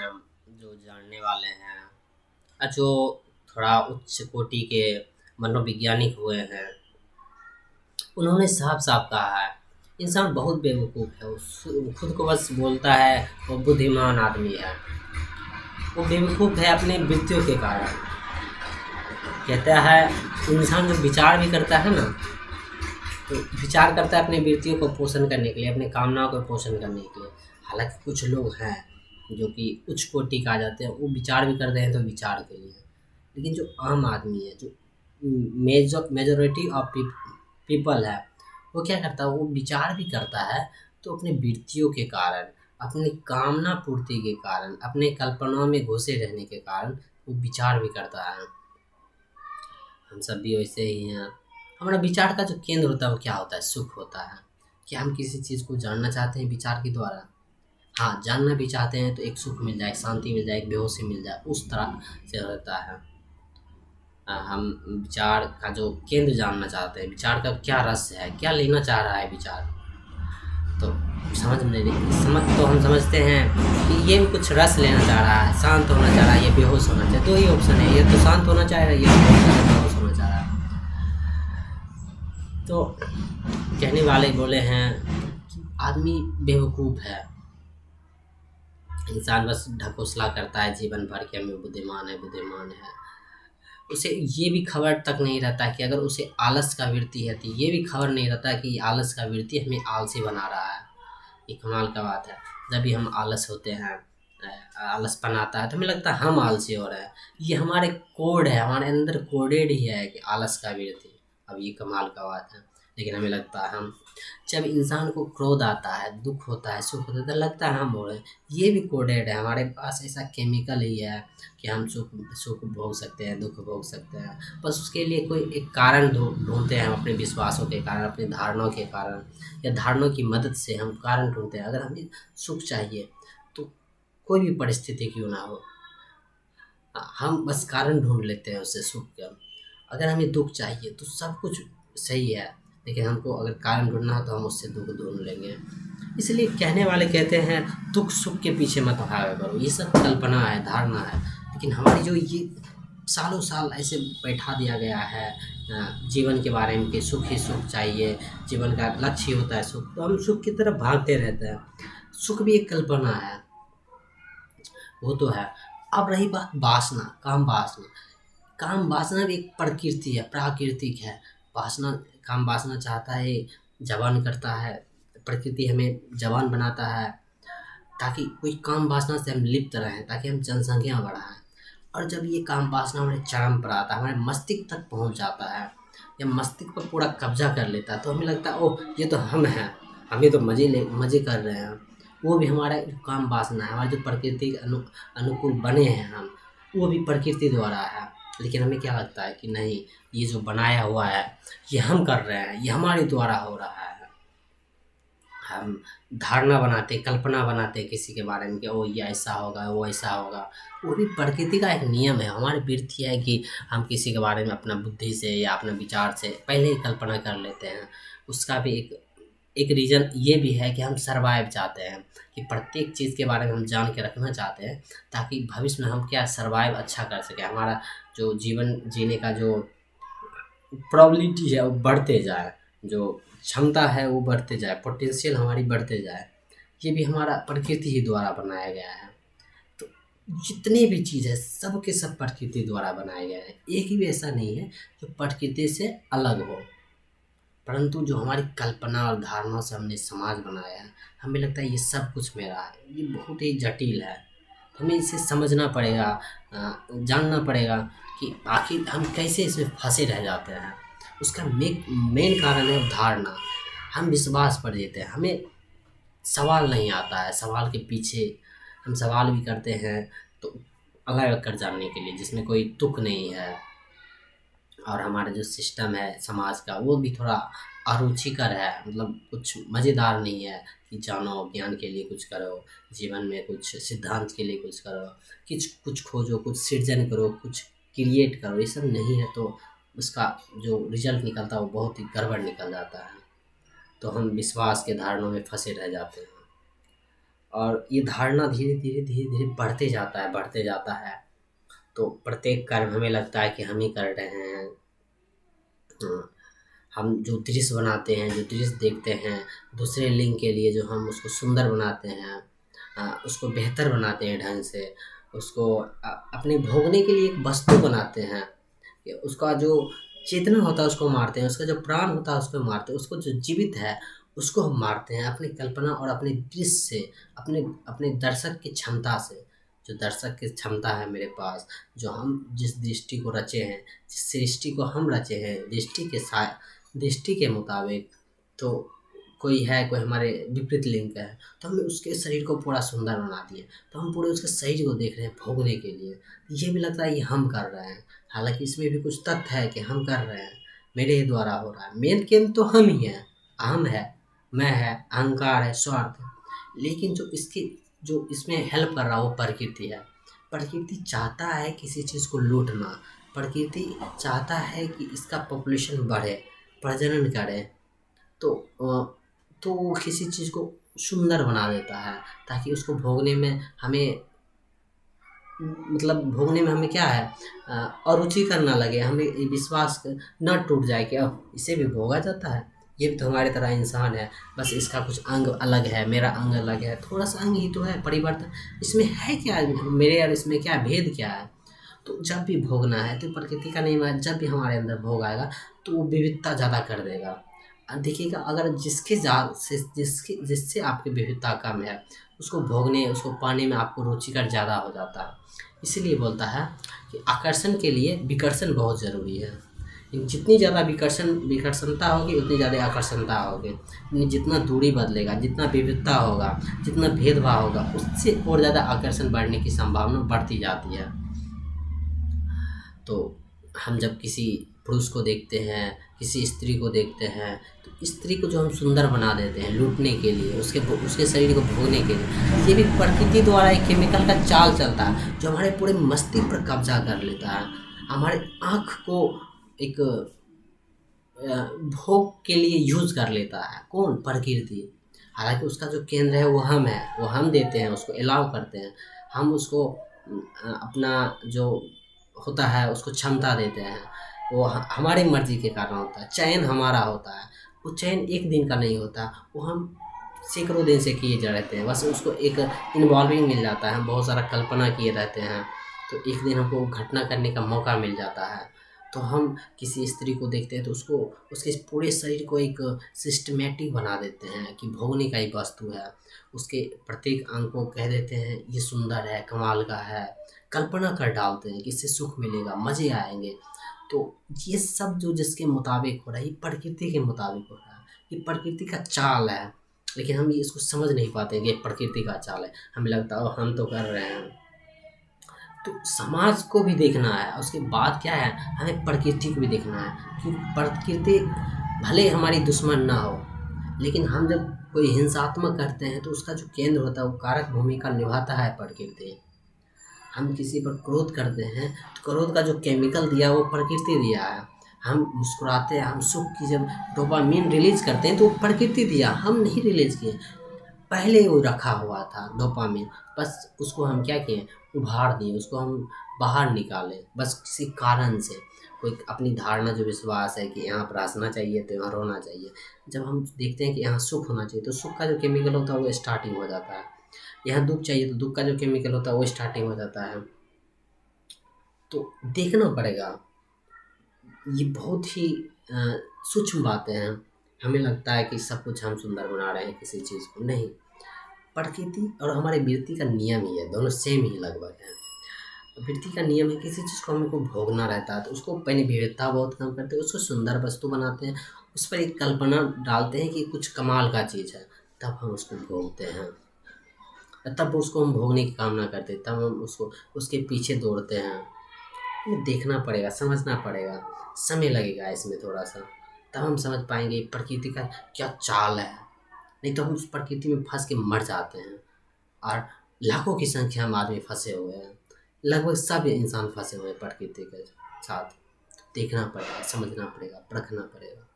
हैं, जो जानने वाले हैं और जो थोड़ा उच्च कोटि के मनोवैज्ञानिक हुए हैं, उन्होंने साफ साफ कहा है इंसान बहुत बेवकूफ़ है। वो खुद को बस बोलता है वो बुद्धिमान आदमी है। वो बेवकूफ़ है अपने वृत्तियों के कारण। कहता है इंसान जो विचार भी करता है ना, तो विचार करता है अपने वृत्तियों को पोषण करने के लिए, अपनी कामनाओं को पोषण करने के लिए। हालांकि कुछ लोग हैं जो कि उच्च कोटि का आ जाते हैं, वो विचार भी करते हैं तो विचार के लिए। लेकिन जो आम आदमी है, जो मेजोरिटी ऑफ पीपल है, वो क्या करता है, वो विचार भी करता है तो अपने वृत्तियों के कारण, अपनी कामना पूर्ति के कारण, अपने कल्पनाओं में घुसे रहने के कारण वो विचार भी करता है। हम सब भी वैसे ही हैं। हमारा विचार का जो केंद्र होता है वो क्या होता है? सुख होता है। कि हम किसी चीज़ को जानना चाहते हैं विचार के द्वारा। हाँ, जानना भी चाहते हैं तो एक सुख मिल जाए, एक शांति मिल जाए, एक बेहोशी मिल जाए, उस तरह से रहता है। हम विचार का जो केंद्र जानना चाहते हैं, विचार का क्या रस है, क्या लेना चाह रहा है विचार, तो समझ में नहीं समझ तो हम समझते हैं कि ये कुछ रस लेना चाह रहा है, शांत होना चाह रहा है, ये बेहोश होना चाहिए। दो ही ऑप्शन है, ये तो शांत होना चाह रहा है, ये बेहोश होना चाह रहा है। तो कहने वाले बोले हैं कि आदमी बेवकूफ़ है। इंसान बस ढकोसला करता है जीवन भर कि हमें बुद्धिमान है, बुद्धिमान है। उसे ये भी खबर तक नहीं रहता कि अगर उसे आलस का वृत्ति है तो ये भी खबर नहीं रहता कि आलस का वृत्ति हमें आलसी बना रहा है। ये कमाल का बात है। जब भी हम आलस होते हैं, आलसपन आता है तो हमें लगता है हम आलसी हो रहे हैं। ये हमारे कोड है, हमारे अंदर कोडेड ही है कि आलस का वृत्ति। अब ये कमाल का बात है। लेकिन हमें लगता है हम, जब इंसान को क्रोध आता है, दुख होता है, सुख होता है, तो लगता है हम हो रहे हैं। ये भी कोडेड है, हमारे पास ऐसा केमिकल ही है कि हम सुख सुख भोग सकते हैं, दुख भोग सकते हैं। बस उसके लिए कोई एक कारण ढूंढते हैं हम, अपने विश्वासों के कारण, अपनी धारणाओं के कारण, या धारणाओं की मदद से हम कारण ढूंढते हैं। अगर हमें सुख चाहिए तो कोई भी परिस्थिति क्यों ना हो, हम बस कारण ढूंढ लेते हैं उससे सुख का। अगर हमें दुख चाहिए तो सब कुछ सही है, लेकिन हमको अगर कारण ढूंढना हो तो हम उससे दुख ढूंढ लेंगे। इसलिए कहने वाले कहते हैं दुख सुख के पीछे मत भागा करो। ये सब कल्पना है, धारणा है। लेकिन हमारी जो ये सालों साल ऐसे बैठा दिया गया है जीवन के बारे में कि सुख ही सुख चाहिए, जीवन का लक्ष्य ही होता है सुख, तो हम सुख की तरफ भागते रहते हैं। सुख भी एक कल्पना है, वो तो है। अब रही बात वासना, काम वासना। काम वासना भी एक प्रकृति है, प्राकृतिक है। वासना, काम वासना चाहता है, जवान करता है। प्रकृति हमें जवान बनाता है ताकि कोई काम वासना से हम लिप्त रहें, ताकि हम जनसंख्या बढ़ाएं। और जब ये काम वासना हमारे चरम पर आता है, हमारे मस्तिष्क तक पहुंच जाता है, या मस्तिष्क पर पूरा कब्जा कर लेता है, तो हमें लगता है ओह ये तो हम हैं, हमें तो मज़े कर रहे हैं। वो भी हमारा जो काम वासना है, हमारे जो प्रकृति के अनुकूल बने हैं हम, वो भी प्रकृति द्वारा है। लेकिन हमें क्या लगता है कि नहीं, ये जो बनाया हुआ है ये हम कर रहे हैं, ये हमारे द्वारा हो रहा है। हम धारणा बनाते, कल्पना बनाते किसी के बारे में कि ओ ये ऐसा होगा, वो ऐसा होगा। वो भी प्रकृति का एक नियम है, हमारी वृत्ति है कि हम किसी के बारे में अपना बुद्धि से या अपने विचार से पहले ही कल्पना कर लेते हैं। उसका भी एक रीज़न ये भी है कि हम सर्वाइव चाहते हैं, कि प्रत्येक चीज़ के बारे में हम जान के रखना चाहते हैं, ताकि भविष्य में हम क्या सर्वाइव अच्छा कर सकें, हमारा जो जीवन जीने का जो प्रोबेबिलिटी है वो बढ़ते जाए, जो क्षमता है वो बढ़ते जाए, पोटेंशियल हमारी बढ़ते जाए। ये भी हमारा प्रकृति ही द्वारा बनाया गया है। तो जितनी भी चीज़ है सब के सब प्रकृति द्वारा बनाए गए हैं। एक भी ऐसा नहीं है जो प्रकृति से अलग हो। परंतु जो हमारी कल्पना और धारणा से हमने समाज बनाया है, हमें लगता है ये सब कुछ मेरा है। ये बहुत ही जटिल है, हमें इसे समझना पड़ेगा, जानना पड़ेगा कि आखिर हम कैसे इसमें फंसे रह जाते हैं। उसका मेन कारण है धारणा। हम विश्वास पर देते हैं, हमें सवाल नहीं आता है। सवाल के पीछे हम सवाल भी करते हैं तो अलग कर जानने के लिए, जिसमें कोई तुक नहीं है। और हमारा जो सिस्टम है समाज का, वो भी थोड़ा अरुचिकर है, मतलब कुछ मज़ेदार नहीं है कि जानो ज्ञान के लिए कुछ करो, जीवन में कुछ सिद्धांत के लिए कुछ करो, कुछ खोजो, कुछ सृजन करो, कुछ क्रिएट करो। ये सब नहीं है तो उसका जो रिजल्ट निकलता है वो बहुत ही गड़बड़ निकल जाता है। तो हम विश्वास के धारणों में फंसे रह जाते हैं। और ये धारणा धीरे धीरे धीरे धीरे बढ़ते जाता है, बढ़ते जाता है। तो प्रत्येक कर्म हमें लगता है कि हम ही कर रहे हैं। हम जो दृश्य बनाते हैं, जो दृश्य देखते हैं दूसरे लिंग के लिए, जो हम उसको सुंदर बनाते हैं, उसको बेहतर बनाते हैं ढंग से, उसको अपने भोगने के लिए एक वस्तु बनाते हैं। उसका जो चेतना होता है उसको मारते हैं, उसका जो प्राण होता है उसको मारते हैं, उसको जो जीवित है उसको हम मारते हैं अपनी कल्पना और अपने दृश्य से, अपने अपने दर्शक की क्षमता से। जो दर्शक की क्षमता है मेरे पास, जो हम जिस दृष्टि को रचे हैं, जिस सृष्टि को हम रचे हैं दृष्टि के मुताबिक, तो कोई है, कोई हमारे विपरीत लिंग का है, तो हमने उसके शरीर को पूरा सुंदर बना दिया, तो हम पूरे उसके शरीर को देख रहे हैं भोगने के लिए। ये भी लगता है ये हम कर रहे हैं, हालांकि इसमें भी कुछ तथ्य है कि हम कर रहे हैं, मेरे ही द्वारा हो रहा है। मेन केंद्र तो हम ही हैं, अहम है, मैं है, अहंकार है, स्वार्थ है। लेकिन जो इसमें हेल्प कर रहा है वो प्रकृति है। प्रकृति चाहता है किसी चीज़ को लूटना, प्रकृति चाहता है कि इसका पॉपुलेशन बढ़े, प्रजनन करे। तो तो वो किसी चीज़ को सुंदर बना देता है ताकि उसको भोगने में हमें, मतलब भोगने में हमें क्या है, अरुचि करना लगे, हमें ये विश्वास न टूट जाए कि अब इसे भी भोगा जाता है, ये भी तो हमारे तरह इंसान है, बस इसका कुछ अंग अलग है, मेरा अंग अलग है, थोड़ा सा अंग ही तो है, परिवर्तन इसमें है क्या, मेरे और इसमें क्या भेद क्या है। तो जब भी भोगना है तो प्रकृति का नियम है, जब भी हमारे अंदर भोग आएगा तो वो विविधता ज़्यादा कर देगा। देखिएगा, अगर जिससे आपकी विविधता कम है, उसको भोगने, उसको पाने में आपको रुचिकर ज़्यादा हो जाता है। इसीलिए बोलता है कि आकर्षण के लिए विकर्षण बहुत ज़रूरी है। जितनी ज़्यादा विकर्षणता होगी उतनी ज़्यादा आकर्षणता होगी। जितना दूरी बदलेगा, जितना विविधता होगा, जितना भेदभाव होगा, उससे और ज़्यादा आकर्षण बढ़ने की संभावना बढ़ती जाती है। तो हम जब किसी पुरुष को देखते हैं, किसी स्त्री को देखते हैं, तो स्त्री को जो हम सुंदर बना देते हैं लूटने के लिए, उसके शरीर को भोगने के लिए, ये भी प्रकृति द्वारा एक केमिकल का चाल चलता है जो हमारे पूरे मस्तिष्क पर कब्जा कर लेता है। हमारे आँख को एक भोग के लिए यूज़ कर लेता है। कौन? प्रकृति। हालांकि उसका जो केंद्र है वो हम है, वो हम देते हैं, उसको अलाउ करते हैं, हम उसको अपना जो होता है उसको क्षमता देते हैं। वो हमारी मर्जी के कारण होता है, चयन हमारा होता है। वो चयन एक दिन का नहीं होता, वो हम सैकड़ों दिन से किए जा रहते हैं। बस उसको एक इन्वॉल्विंग मिल जाता है, हम बहुत सारा कल्पना किए रहते हैं, तो एक दिन हमको घटना करने का मौका मिल जाता है। तो हम किसी स्त्री को देखते हैं तो उसको, उसके पूरे शरीर को एक सिस्टमेटिक बना देते हैं कि भोगने का ही वस्तु है। उसके प्रत्येक अंग को कह देते हैं ये सुंदर है, कमाल का है, कल्पना कर डालते हैं कि इससे सुख मिलेगा, मज़े आएंगे। तो ये सब जो जिसके मुताबिक हो रहा है, ये प्रकृति के मुताबिक हो रहा है, ये प्रकृति का चाल है। लेकिन हम ये इसको समझ नहीं पाते कि ये प्रकृति का चाल है, हमें लगता है हम तो कर रहे हैं। तो समाज को भी देखना है, उसके बाद क्या है, हमें प्रकृति को भी देखना है कि प्रकृति भले हमारी दुश्मन ना हो, लेकिन हम जब कोई हिंसात्मक करते हैं तो उसका जो केंद्र होता है वो कारक भूमिका निभाता है प्रकृति। हम किसी पर क्रोध करते हैं तो क्रोध का जो केमिकल दिया वो प्रकृति दिया है। हम मुस्कुराते हैं, हम सुख की जब डोपामिन रिलीज करते हैं तो वो प्रकृति दिया, हम नहीं रिलीज किए। पहले वो रखा हुआ था डोपामिन, बस उसको हम क्या किए, उभार दिए, उसको हम बाहर निकाले बस किसी कारण से। कोई अपनी धारणा, जो विश्वास है कि यहाँ पर हंसना चाहिए तो यहाँ रोना चाहिए। जब हम देखते हैं कि यहाँ सुख होना चाहिए तो सुख का जो केमिकल होता है वो स्टार्टिंग हो जाता है, यहाँ दुख चाहिए तो दुख का जो केमिकल होता है वो स्टार्टिंग हो जाता है। तो देखना पड़ेगा, ये बहुत ही सूक्ष्म बातें हैं। हमें लगता है कि सब कुछ हम सुंदर बना रहे हैं किसी चीज़ को, नहीं। प्रकृति और हमारे वृत्ति का नियम ही है, दोनों सेम ही लगभग है। वृत्ति का नियम है, किसी चीज़ को हमें को भोगना रहता है तो उसको पहले विविधता बहुत कम करते हैं, उसको सुंदर वस्तु बनाते हैं, उस पर एक कल्पना डालते हैं कि कुछ कमाल का चीज़ है, तब हम उसको भोगते हैं, तब उसको हम भोगने की कामना करते हैं, तब हम उसको उसके पीछे दौड़ते हैं। ये देखना पड़ेगा, समझना पड़ेगा, समय लगेगा इसमें थोड़ा सा, तब हम समझ पाएंगे प्रकृति का क्या चाल है। नहीं तो हम उस प्रकृति में फंस के मर जाते हैं। और लाखों की संख्या में आदमी फंसे हुए हैं, लगभग सब इंसान फंसे हुए हैं प्रकृति के साथ। देखना पड़ेगा, समझना पड़ेगा, परखना पड़ेगा।